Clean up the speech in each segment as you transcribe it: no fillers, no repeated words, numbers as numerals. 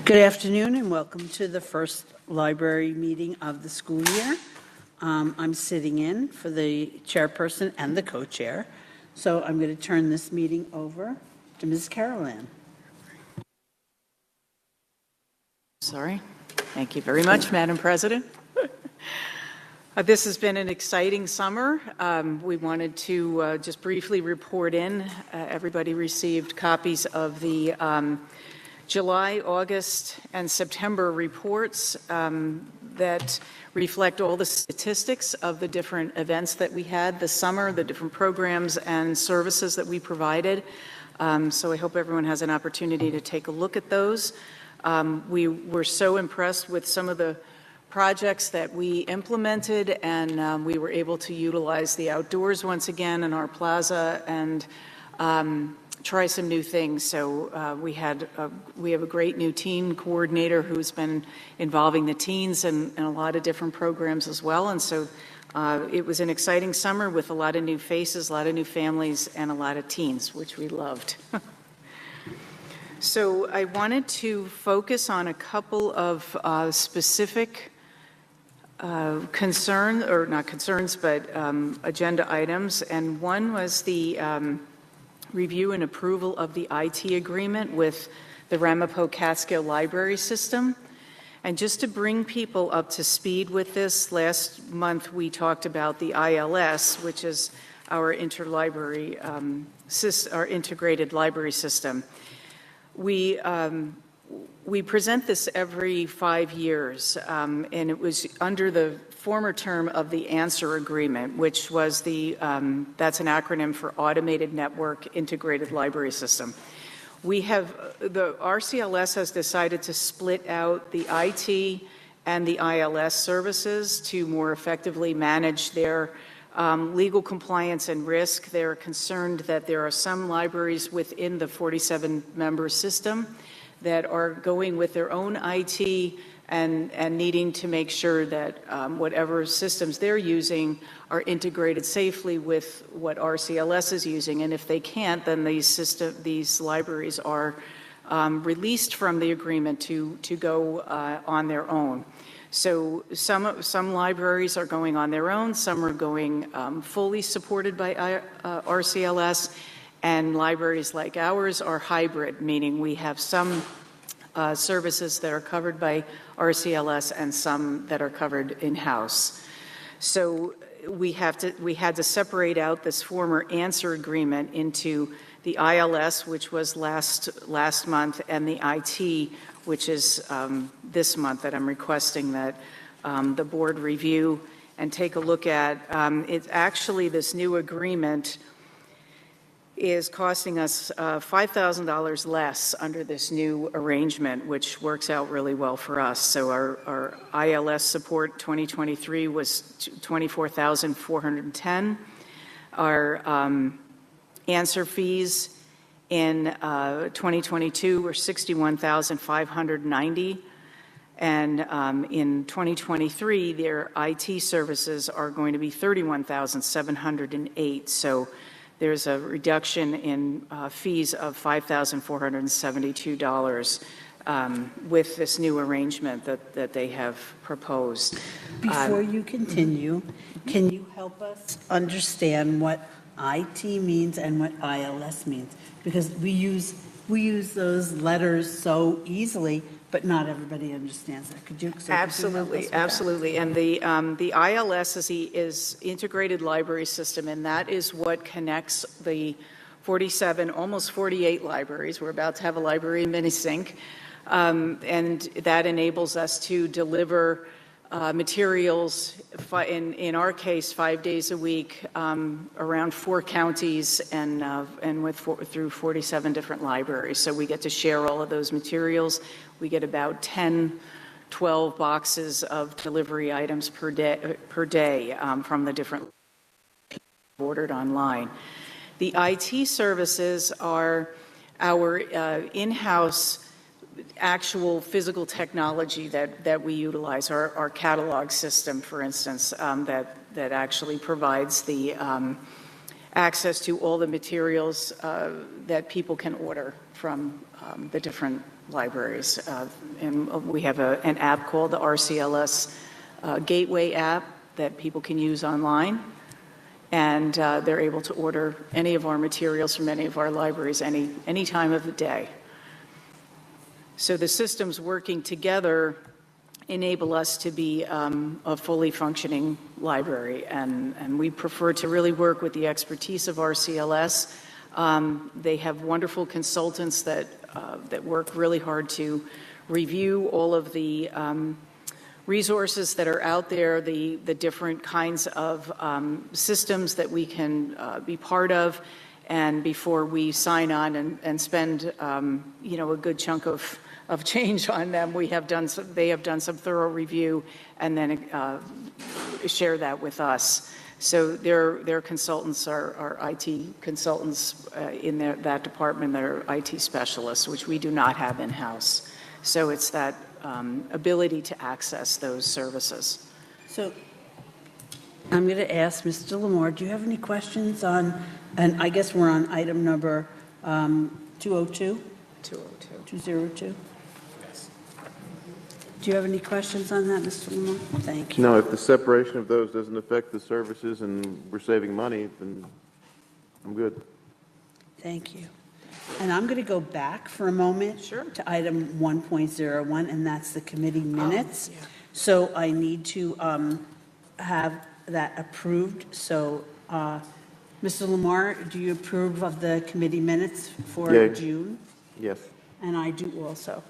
Good afternoon and welcome to the first library meeting of the school year. I'm sitting in for the chairperson and the co-chair, so I'm going to turn this meeting over to Ms. Carolan. Sorry. Thank you very much, Madam President. This has been an exciting summer. We wanted to just briefly report in. Everybody received copies of the July, August, and September reports that reflect all the statistics of the different events that we had this summer, the different programs and services that we provided. So I hope everyone has an opportunity to take a look at those. We were so impressed with some of the projects that we implemented, and we were able to utilize the outdoors once again in our plaza and try some new things. So we have a great new teen coordinator who's been involving the teens in a lot of different programs as well. And so it was an exciting summer with a lot of new faces, a lot of new families, and a lot of teens, which we loved. So I wanted to focus on a couple of specific concerns, or not concerns, but agenda items. And one was the review and approval of the IT agreement with the Ramapo Catskill Library System. And just to bring people up to speed with this, last month we talked about the ILS, which is our interlibrary our integrated library system. We present this every 5 years, and it was under the former term of the ANSWER agreement, which was that's an acronym for Automated Network Integrated Library System. The RCLS has decided to split out the IT and the ILS services to more effectively manage their legal compliance and risk. They're concerned that there are some libraries within the 47-member system that are going with their own IT and needing to make sure that whatever systems they're using are integrated safely with what RCLS is using. And if they can't, then these libraries are released from the agreement to go on their own. So some libraries are going on their own, some are going fully supported by RCLS, and libraries like ours are hybrid, meaning we have some services that are covered by RCLS and some that are covered in-house. So we had to separate out this former ANSWER agreement into the ILS, which was last month, and the IT, which is this month, that I'm requesting that the board review and take a look at. It's actually, this new agreement is costing us $5,000 less under this new arrangement, which works out really well for us. So our ILS support 2023 was $24,410. Our answer fees in 2022 were $61,590. And in 2023, their IT services are going to be $31,708. So there's a reduction in fees of $5,472 with this new arrangement that they have proposed. Before you continue, can you help us understand what IT means and what ILS means? Because we use those letters so easily, but not everybody understands that. Could you Absolutely. And the ILS is Integrated Library System, and that is what connects the 47, almost 48 libraries. We're about to have a library mini-sync, and that enables us to deliver materials, in our case, 5 days a week, around 4 counties and through 47 different libraries. So we get to share all of those materials. We get about 10, 12 boxes of delivery items per day from the different ordered online. The IT services are our in-house actual physical technology that we utilize, our catalog system, for instance, that actually provides the access to all the materials that people can order from the different libraries. And we have an app called the RCLS Gateway app that people can use online. And they're able to order any of our materials from any of our libraries any time of the day. So the systems working together enable us to be a fully functioning library, and we prefer to really work with the expertise of RCLS. They have wonderful consultants that work really hard to review all of the resources that are out there, the different kinds of systems that we can be part of, and before we sign on and spend a good chunk of change on them, they have done some thorough review and then share that with us. So their consultants are IT consultants in that department that are IT specialists, which we do not have in-house. So it's that ability to access those services. So I'm going to ask Mr. Lamore, do you have any questions on, and I guess we're on item number 202? 202? Do you have any questions on that, Mr. Lamore? Thank you. No, if the separation of those doesn't affect the services and we're saving money, then I'm good. Thank you. And I'm going to go back for a moment to item 1.01, and that's the committee minutes. So I need to have that approved. So, Mr. Lamar, do you approve of the committee minutes for June? Yes. And I do also.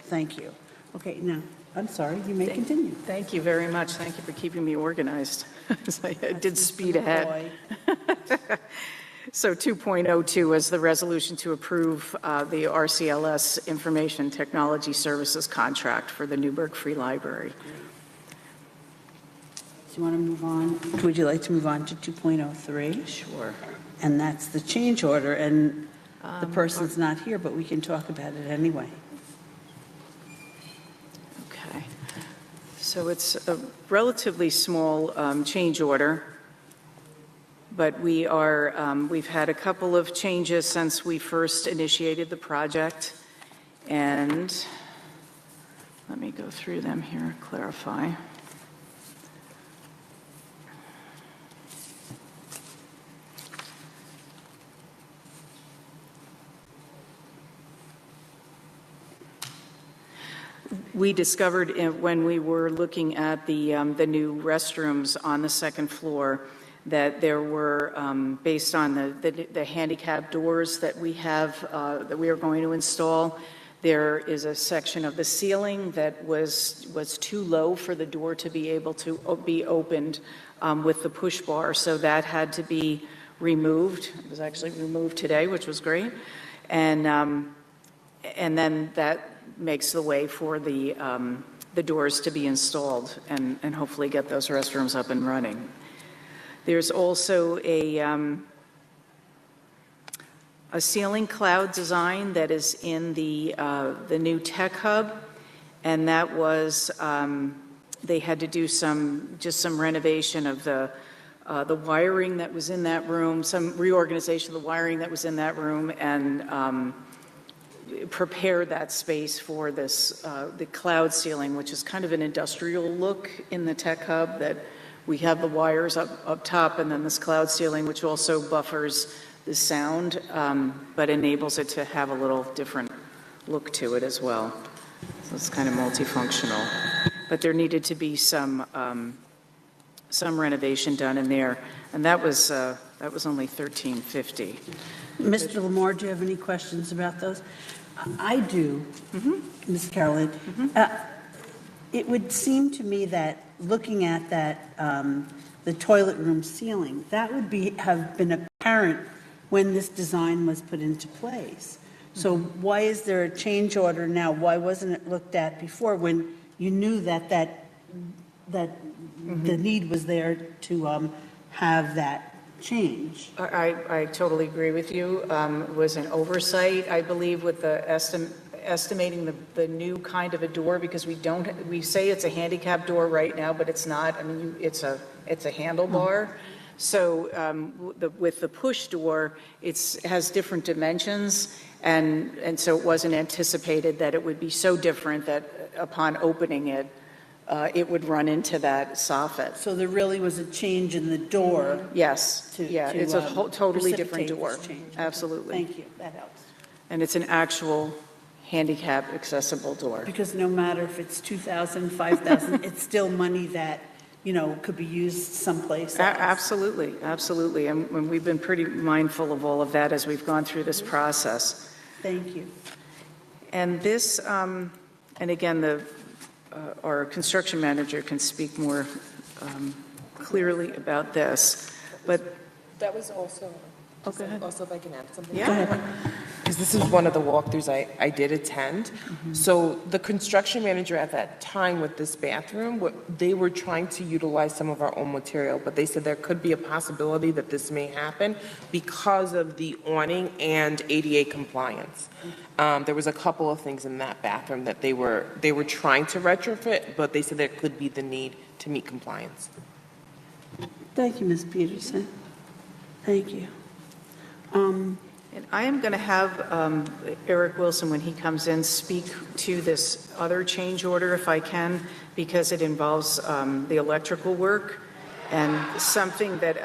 Thank you. Okay, now, I'm sorry, you may continue. Thank you very much. Thank you for keeping me organized. I did speed ahead. So 2.02 is the resolution to approve the RCLS Information Technology Services contract for the Newburgh Free Library. Do you want to move on? Would you like to move on to 2.03? Sure. And that's the change order, and the person's not here, but we can talk about it anyway. Okay. So it's a relatively small change order, but we've had a couple of changes since we first initiated the project, and let me go through them here, clarify. We discovered when we were looking at the new restrooms on the second floor that there were, based on the handicap doors that we have, that we are going to install, there is a section of the ceiling that was too low for the door to be able to be opened with the push bar. So that had to be removed. It was actually removed today, which was great. And then that makes the way for the doors to be installed and hopefully get those restrooms up and running. There's also a ceiling cloud design that is in the new tech hub, and that was they had to do some renovation of the wiring that was in that room, some reorganization of the wiring that was in that room, and prepare that space for this the cloud ceiling, which is kind of an industrial look in the tech hub, that we have the wires up top and then this cloud ceiling, which also buffers the sound, but enables it to have a little different look to it as well. So it's kind of multifunctional. But there needed to be some renovation done in there, and that was only $1,350. Mr. Lamore, do you have any questions about those? I do, Ms. Carolyn. It would seem to me that looking at that, the toilet room ceiling, that would have been apparent when this design was put into place. So why is there a change order now? Why wasn't it looked at before when you knew that the need was there to have that change? I totally agree with you. It was an oversight, I believe, with the estimating the new kind of a door, because we say it's a handicap door right now, but it's not. I mean, it's a handlebar. So with the push door, it has different dimensions, and so it wasn't anticipated that it would be so different that upon opening it, it would run into that soffit. So there really was a change in the door. Yes, to- yeah, to, it's a totally different precipitate door. this change. Absolutely. Thank you, that helps. And it's an actual handicap accessible door. Because no matter if it's 2,000, 5,000, it's still money that, could be used someplace else. Absolutely, absolutely. And we've been pretty mindful of all of that as we've gone through this process. Thank you. And this, and again, our construction manager can speak more clearly about this, but, That was also, oh, go ahead. also if I can add something. Yeah. Because this is one of the walkthroughs I did attend. So the construction manager at that time with this bathroom, they were trying to utilize some of our own material, but they said there could be a possibility that this may happen because of the awning and ADA compliance. There was a couple of things in that bathroom that they were trying to retrofit, but they said there could be the need to meet compliance. Thank you, Ms. Peterson. Thank you. And I am going to have Eric Wilson, when he comes in, speak to this other change order if I can, because it involves the electrical work and something that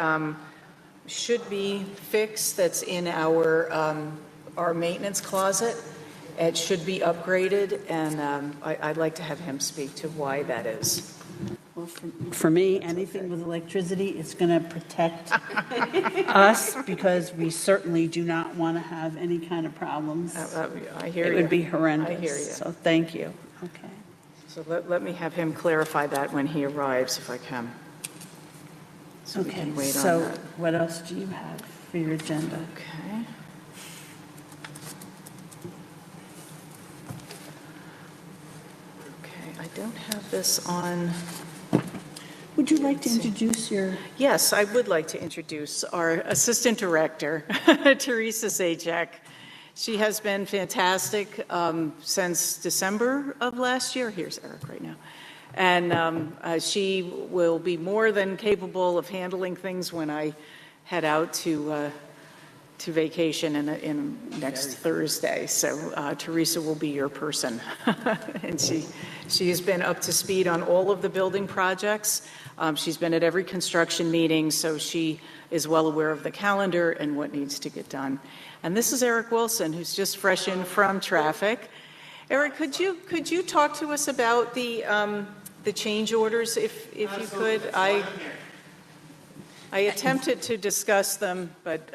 should be fixed that's in our maintenance closet. It should be upgraded, and I'd like to have him speak to why that is. Well, for me, anything with electricity is going to protect us because we certainly do not want to have any kind of problems. I hear you. It would be horrendous. I hear you. So thank you. Okay. So let me have him clarify that when he arrives, if I can. So we Okay, can wait on so that. what else do you have for your agenda? Okay. Okay, I don't have this on. Would you like to introduce your, Yes, I would like to introduce our Assistant Director, Teresa Zajac. She has been fantastic since December of last year. Here's Eric right now. And she will be more than capable of handling things when I head out to vacation in next Thursday. So Teresa will be your person. And she has been up to speed on all of the building projects. She's been at every construction meeting, so she is well aware of the calendar and what needs to get done. And this is Eric Wilson, who's just fresh in from traffic. Eric, could you talk to us about the change orders, if you could? I attempted to discuss them, but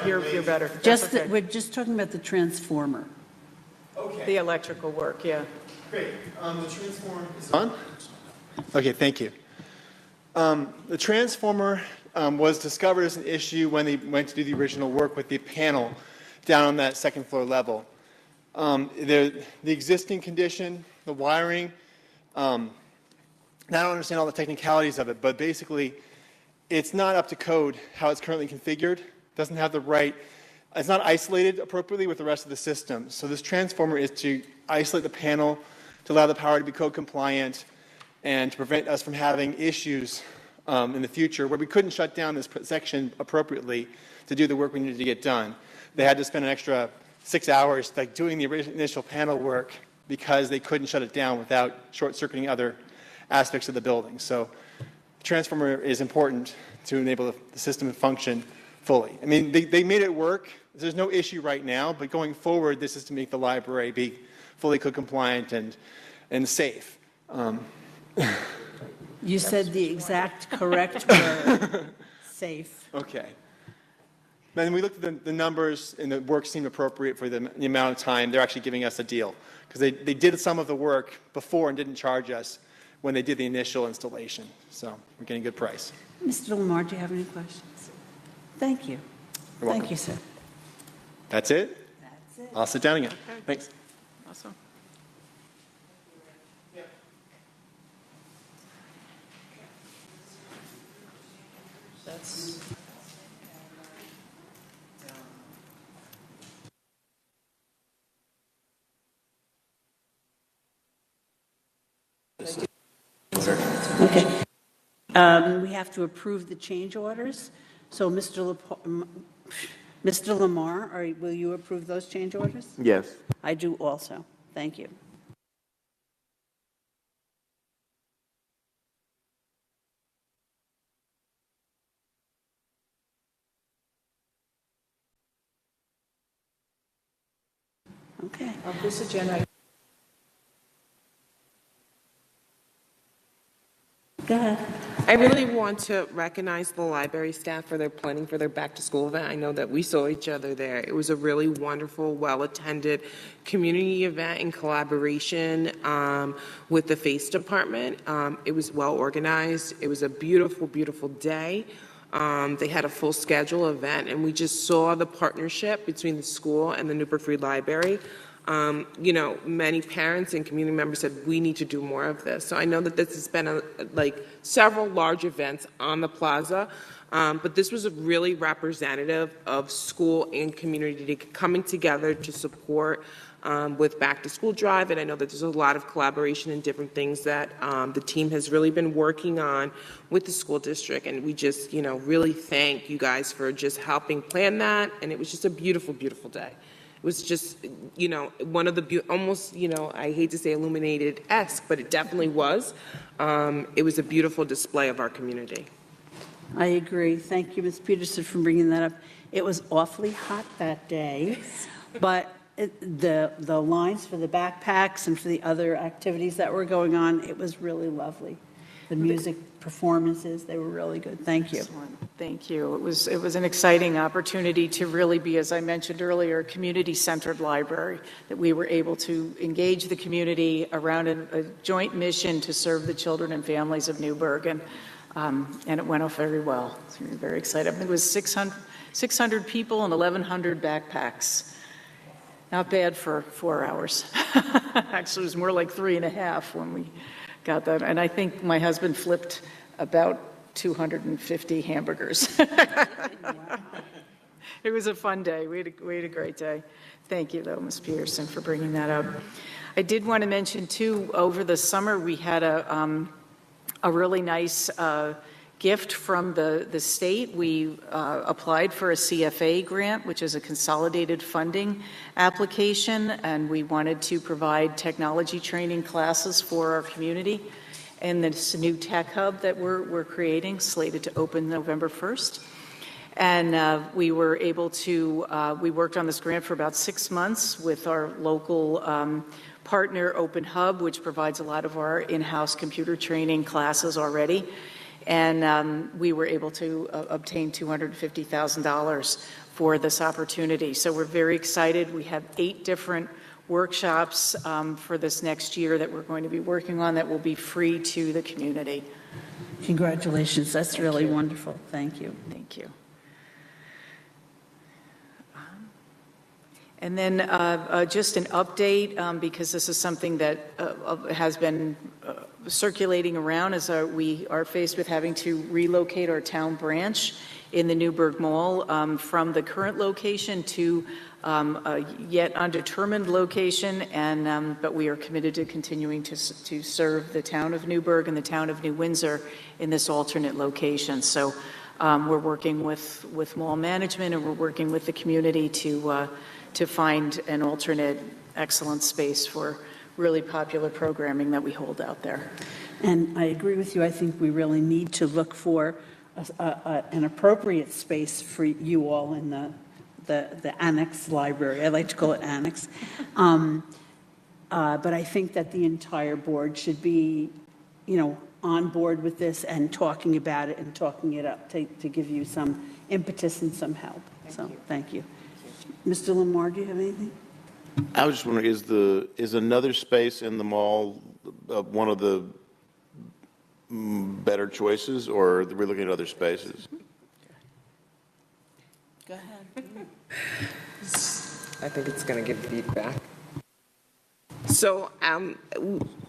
you're better. That's just, okay. we're just talking about the transformer. Okay, The electrical work, yeah. great. The transformer is on? Okay, thank you. The transformer was discovered as an issue when they went to do the original work with the panel down on that second floor level. The existing condition, the wiring, I don't understand all the technicalities of it, but basically it's not up to code how it's currently configured. Doesn't have the right, it's not isolated appropriately with the rest of the system. So this transformer is to isolate the panel, to allow the power to be code compliant, and to prevent us from having issues in the future where we couldn't shut down this section appropriately to do the work we needed to get done. They had to spend an extra 6 hours doing the initial panel work because they couldn't shut it down without short-circuiting other aspects of the building. So the transformer is important to enable the system to function fully. I mean, they made it work. There's no issue right now, but going forward, this is to make the library be fully code compliant and safe. You said the exact correct word, safe. Okay. Then we looked at the numbers, and the work seemed appropriate for the amount of time. They're actually giving us a deal because they did some of the work before and didn't charge us when they did the initial installation. So we're getting a good price. Mr. Lamar, do you have any questions? Thank you. You're welcome. Thank you, sir. That's it? That's it. I'll sit down again. Okay. Thanks. Awesome. That's. Okay. We have to approve the change orders. So Mr. Lamar, will you approve those change orders? Yes. I do also. Thank you. Okay. Of this agenda, Go ahead. I really want to recognize the library staff for their planning for their back-to-school event. I know that we saw each other there. It was a really wonderful, well-attended community event in collaboration with the FACE department. It was well-organized. It was a beautiful, beautiful day. They had a full schedule event, and we just saw the partnership between the school and the Newburgh Free Library. You know, many parents and community members said, we need to do more of this. So I know that this has been like several large events on the plaza, but this was really representative of school and community coming together to support with Back to School Drive. And I know that there's a lot of collaboration and different things that the team has really been working on with the school district. And we just, you know, really thank you guys for just helping plan that. And it was just a beautiful, beautiful day. It was just, you know, one of the almost, you know, I hate to say illuminated-esque, but it definitely was. It was a beautiful display of our community. I agree. Thank you, Ms. Peterson, for bringing that up. It was awfully hot that day, but the lines for the backpacks and for the other activities that were going on, it was really lovely. The music performances, they were really good. Thank you. excellent. Thank you. It was an exciting opportunity to really be, as I mentioned earlier, a community-centered library, that we were able to engage the community around a joint mission to serve the children and families of Newburgh, and it went off very well. So we were very excited. I think it was 600 people and 1,100 backpacks. Not bad for 4 hours. Actually, it was more like 3.5 when we got that. And I think my husband flipped about 250 hamburgers. It was a fun day. We had a great day. Thank you, though, Ms. Peterson, for bringing that up. I did want to mention, too, over the summer, we had a really nice gift from the state. We applied for a CFA grant, which is a consolidated funding application, and we wanted to provide technology training classes for our community in this new tech hub that we're creating, slated to open November 1st. And we were able to, we worked on this grant for about 6 months with our local partner, Open Hub, which provides a lot of our in-house computer training classes already. And we were able to obtain $250,000 for this opportunity. So we're very excited. We have 8 different workshops for this next year that we're going to be working on that will be free to the community. Congratulations. That's really wonderful. Thank you. Thank you. And then just an update, because this is something that has been circulating around, as we are faced with having to relocate our town branch in the Newburgh Mall from the current location to a yet undetermined location, and but we are committed to continuing to serve the town of Newburgh and the town of New Windsor in this alternate location. So we're working with mall management, and we're working with the community to find an alternate excellent space for really popular programming that we hold out there. And I agree with you. I think we really need to look for an appropriate space for you all in the annex library. I like to call it annex. But I think that the entire board should be, you know, on board with this and talking about it and talking it up to give you some impetus and some help. Thank you. Mr. Lamar, do you have anything? I was just wondering, is another space in the mall one of the better choices, or are we looking at other spaces? Go ahead. I think it's going to give feedback. So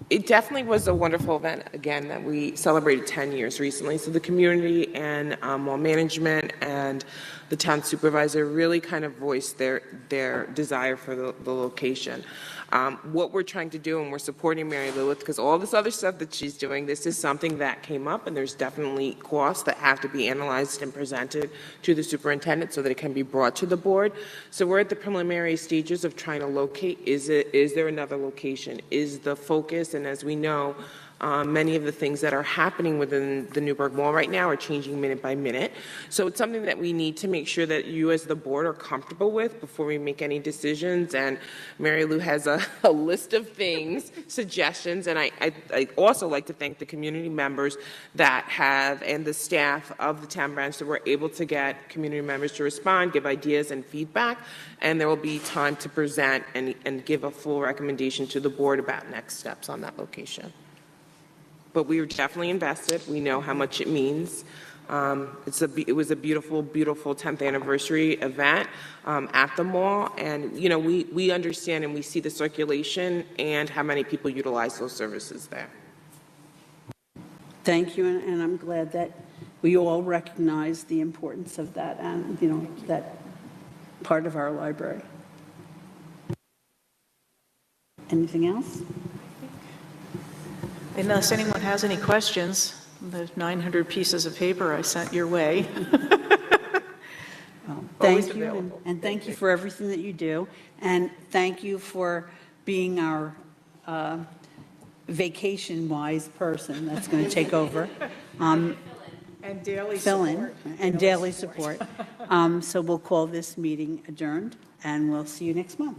it definitely was a wonderful event, again, that we celebrated 10 years recently. So the community and mall management and and the town supervisor really kind of voiced their desire for the location. What we're trying to do, and we're supporting Mary Lou with, because all this other stuff that she's doing, this is something that came up, and there's definitely costs that have to be analyzed and presented to the superintendent so that it can be brought to the board. So we're at the preliminary stages of trying to locate, is there another location? Is the focus, and as we know, many of the things that are happening within the Newburgh Mall right now are changing minute by minute. So it's something that we need to make sure that you as the board are comfortable with before we make any decisions. And Mary Lou has a list of things, suggestions, and I also like to thank the community members that have, and the staff of the town branch that were able to get community members to respond, give ideas and feedback, and there will be time to present and give a full recommendation to the board about next steps on that location. But we were definitely invested. We know how much it means. It was a beautiful, beautiful 10th anniversary event at the mall, and you know we understand and we see the circulation and how many people utilize those services there. Thank you, and I'm glad that we all recognize the importance of that and, you know, that part of our library. Anything else? Unless anyone has any questions, the 900 pieces of paper I sent your way. Well, Always thank you, available. and thank you for everything that you do, and thank you for being our vacation-wise person that's going to take over. And daily Fill in, and daily support. So we'll call this meeting adjourned, and we'll see you next month.